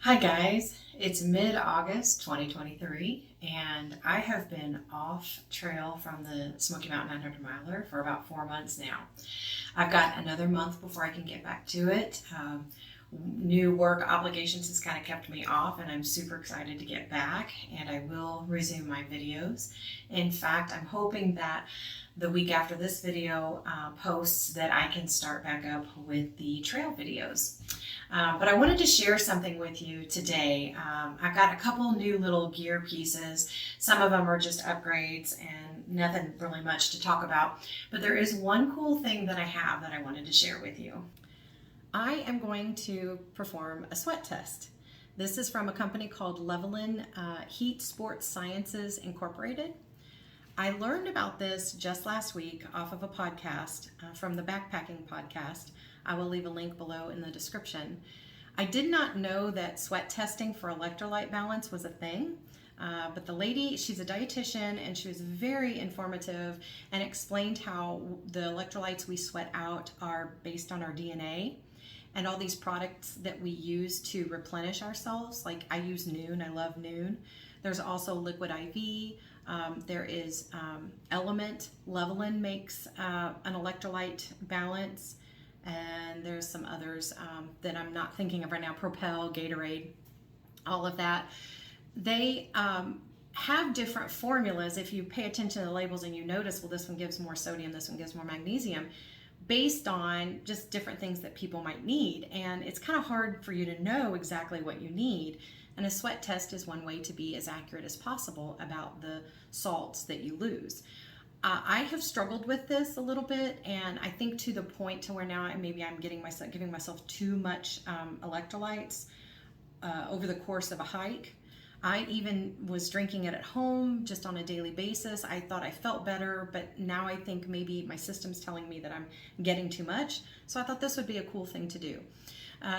Hi guys, it's mid-August 2023 and I have been off trail from the Smoky Mountain 900 miler for about 4 months now. I've got another month before I can get back to it. New work obligations has kind of kept me off, and I'm super excited to get back, and I will resume my videos. In fact, I'm hoping that the week after this video posts that I can start back up with the trail videos. But I wanted to share something with you today. I've got a couple new little gear pieces. Some of them are just upgrades and nothing really much to talk about. But there is one cool thing that I have that I wanted to share with you. I am going to perform a sweat test. This is from a company called Levelin Heat Sports Sciences Incorporated. I learned about this just last week off of a podcast from the Backpacking Podcast. I will leave a link below in the description. I did not know that sweat testing for electrolyte balance was a thing, but the lady, she's a dietitian, and she was very informative and explained how the electrolytes we sweat out are based on our DNA. And all these products that we use to replenish ourselves, like I use Noon, I love Noon. There's also Liquid IV. There is Element. Levelin makes an electrolyte balance. And there's some others that I'm not thinking of right now. Propel, Gatorade, all of that. They have different formulas. If you pay attention to the labels and you notice, well, this one gives more sodium, this one gives more magnesium, based on just different things that people might need. And it's kind of hard for you to know exactly what you need. And a sweat test is one way to be as accurate as possible about the salts that you lose. I have struggled with this a little bit, and I think to the point to where now maybe I'm giving myself too much electrolytes over the course of a hike. I even was drinking it at home just on a daily basis. I thought I felt better, but now I think maybe my system's telling me that I'm getting too much. So I thought this would be a cool thing to do.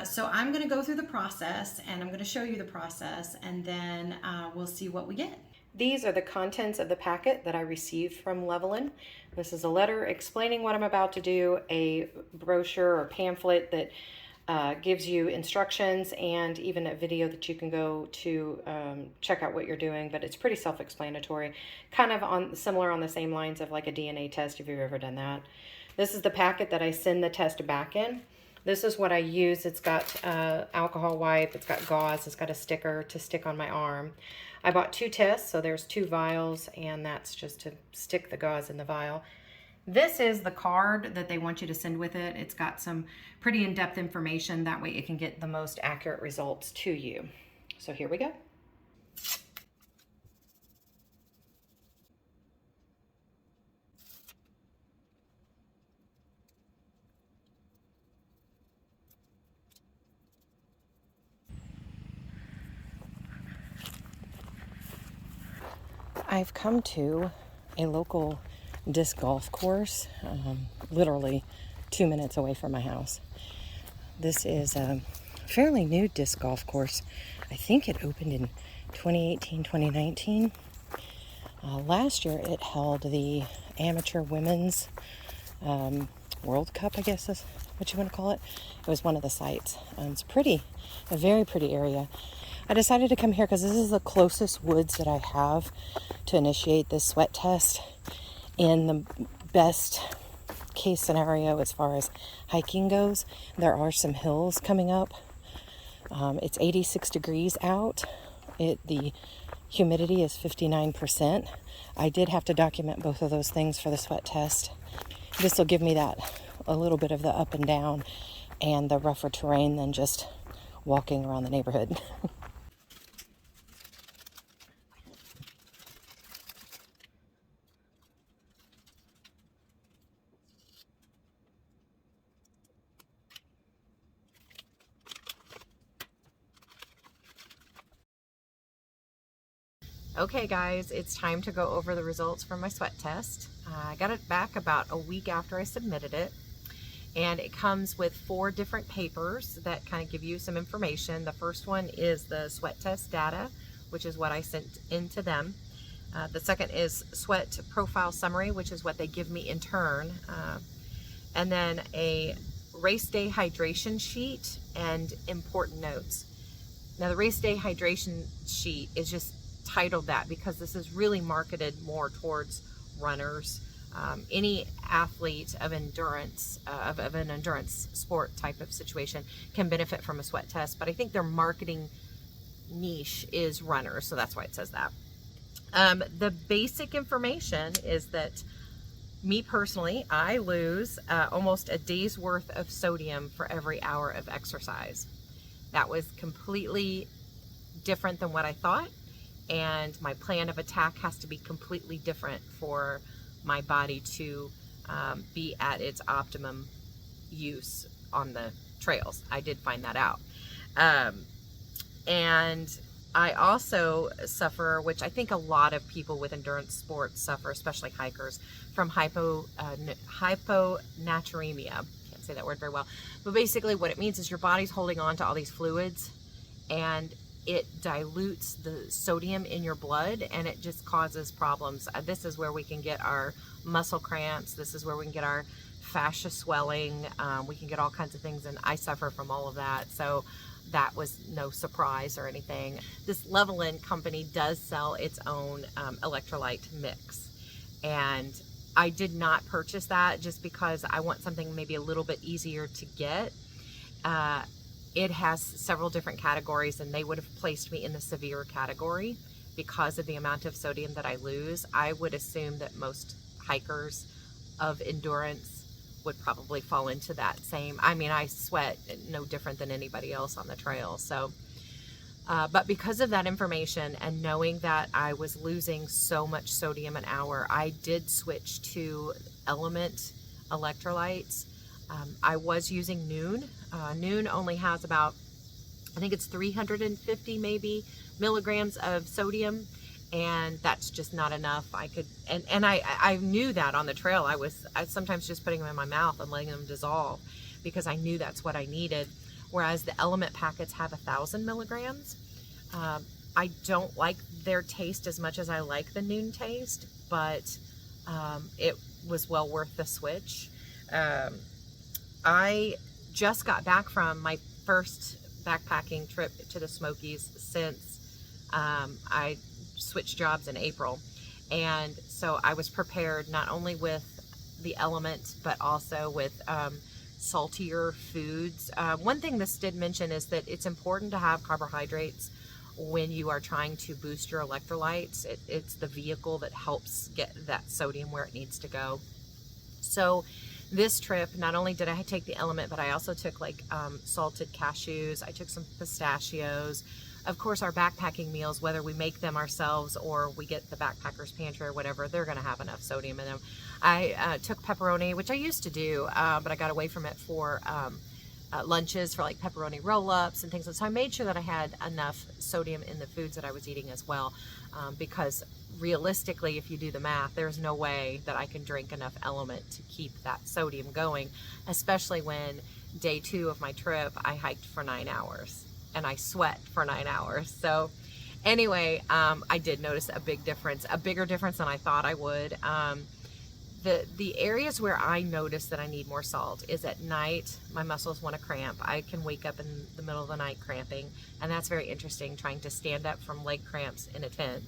So I'm going to go through the process, and I'm going to show you the process, and then we'll see what we get. These are the contents of the packet that I received from Levelin. This is a letter explaining what I'm about to do, a brochure or pamphlet that gives you instructions, and even a video that you can go to check out what you're doing, but it's pretty self-explanatory, kind of similar on the same lines of like a DNA test if you've ever done that. This is the packet that I send the test back in. This is what I use. It's got alcohol wipe, it's got gauze, it's got a sticker to stick on my arm. I bought 2 tests, so there's 2 vials, and that's just to stick the gauze in the vial. This is the card that they want you to send with it. It's got some pretty in-depth information. That way it can get the most accurate results to you. So here we go. I've come to a local disc golf course, literally 2 minutes away from my house. This is a fairly new disc golf course. I think it opened in 2018, 2019. Last year it held the Amateur Women's World Cup, I guess is what you want to call it. It was one of the sites. It's a very pretty area. I decided to come here because this is the closest woods that I have to initiate this sweat test in the best case scenario as far as hiking goes. There are some hills coming up. It's 86 degrees out. The humidity is 59%. I did have to document both of those things for the sweat test. This will give me a little bit of the up and down and the rougher terrain than just walking around the neighborhood. Okay guys, it's time to go over the results from my sweat test. I got it back about a week after I submitted it, and it comes with 4 different papers that kind of give you some information. The first one is the sweat test data, which is what I sent into them. The second is sweat profile summary, which is what they give me in turn. And then a race day hydration sheet and important notes. Now the race day hydration sheet is just titled that because this is really marketed more towards runners. Any athlete of endurance, of an endurance sport type of situation can benefit from a sweat test, but I think their marketing niche is runners, so that's why it says that. The basic information is that me personally, I lose almost a day's worth of sodium for every hour of exercise. That was completely different than what I thought, and my plan of attack has to be completely different for my body to be at its optimum use on the trails. I did find that out. And I also suffer, which I think a lot of people with endurance sports suffer, especially hikers, from hyponatremia. Can't say that word very well. But basically what it means is your body's holding on to all these fluids, and it dilutes the sodium in your blood, and it just causes problems. This is where we can get our muscle cramps. This is where we can get our fascia swelling. We can get all kinds of things, and I suffer from all of that. So that was no surprise or anything. This Levelin company does sell its own electrolyte mix, and I did not purchase that just because I want something maybe a little bit easier to get. It has several different categories, and they would have placed me in the severe category because of the amount of sodium that I lose. I would assume that most hikers of endurance would probably fall into that same. I mean, I sweat no different than anybody else on the trail. So, but because of that information and knowing that I was losing so much sodium an hour, I did switch to Element electrolytes. I was using Noon. Noon only has about, I think it's 350 maybe milligrams of sodium, and that's just not enough. I could, and I knew that on the trail. I was sometimes just putting them in my mouth and letting them dissolve because I knew that's what I needed. Whereas the Element packets have 1,000 milligrams. I don't like their taste as much as I like the Noon taste, but it was well worth the switch. I just got back from my first backpacking trip to the Smokies since I switched jobs in April. And so I was prepared not only with the Element, but also with saltier foods. One thing this did mention is that it's important to have carbohydrates when you are trying to boost your electrolytes. It's the vehicle that helps get that sodium where it needs to go. So this trip, not only did I take the Element, but I also took like salted cashews. I took some pistachios. Of course, our backpacking meals, whether we make them ourselves or we get the backpacker's pantry or whatever, they're going to have enough sodium in them. I took pepperoni, which I used to do, but I got away from it for lunches, for like pepperoni roll-ups and things. So I made sure that I had enough sodium in the foods that I was eating as well, because realistically, if you do the math, there's no way that I can drink enough Element to keep that sodium going, especially when day 2 of my trip, I hiked for 9 hours and I sweat for 9 hours. So anyway, I did notice a big difference, a bigger difference than I thought I would. The areas where I notice that I need more salt is at night. My muscles want to cramp. I can wake up in the middle of the night cramping, and that's very interesting, trying to stand up from leg cramps in a tent.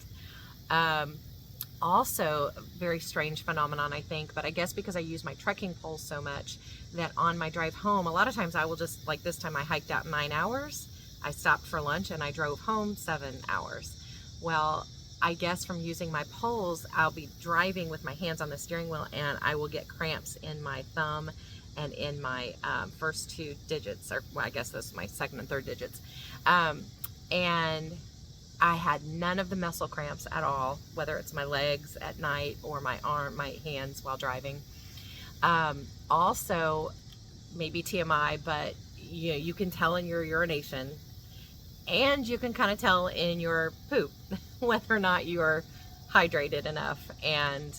Also, very strange phenomenon, I think, but I guess because I use my trekking poles so much that on my drive home, a lot of times I will just, like this time I hiked out 9 hours, I stopped for lunch, and I drove home 7 hours. Well, I guess from using my poles, I'll be driving with my hands on the steering wheel, and I will get cramps in my thumb and in my first 2 digits, or well, I guess those are my second and third digits. And I had none of the muscle cramps at all, whether it's my legs at night or my hands while driving. Also, maybe TMI, but you can tell in your urination, and you can kind of tell in your poop whether or not you're hydrated enough. And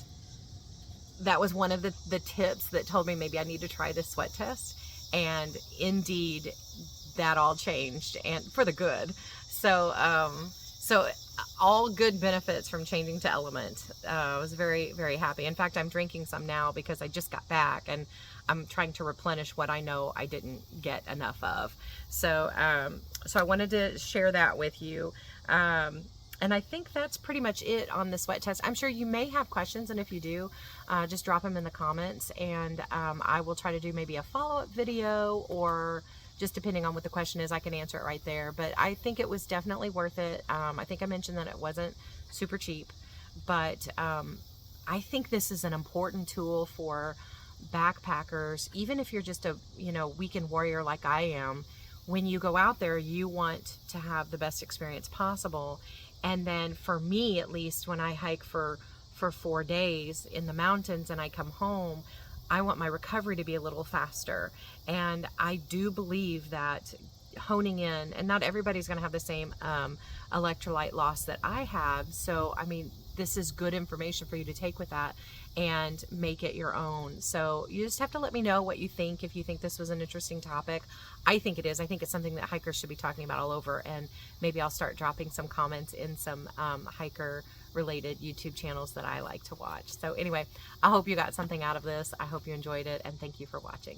that was one of the tips that told me maybe I need to try this sweat test. And indeed, that all changed, and for the good. So all good benefits from changing to Element. I was very, very happy. In fact, I'm drinking some now because I just got back and I'm trying to replenish what I know I didn't get enough of. So, so I wanted to share that with you. And I think that's pretty much it on the sweat test. I'm sure you may have questions, and if you do, just drop them in the comments, and I will try to do maybe a follow-up video, or just depending on what the question is, I can answer it right there. But I think it was definitely worth it. I think I mentioned that it wasn't super cheap, but I think this is an important tool for backpackers. Even if you're just a weekend warrior like I am, when you go out there, you want to have the best experience possible. And then for me, at least, when I hike for 4 days in the mountains and I come home, I want my recovery to be a little faster. And I do believe that honing in, and not everybody's going to have the same electrolyte loss that I have. So, I mean, this is good information for you to take with that and make it your own. So you just have to let me know what you think, if you think this was an interesting topic. I think it is. I think it's something that hikers should be talking about all over, and maybe I'll start dropping some comments in some hiker related YouTube channels that I like to watch. So anyway, I hope you got something out of this. I hope you enjoyed it, and thank you for watching.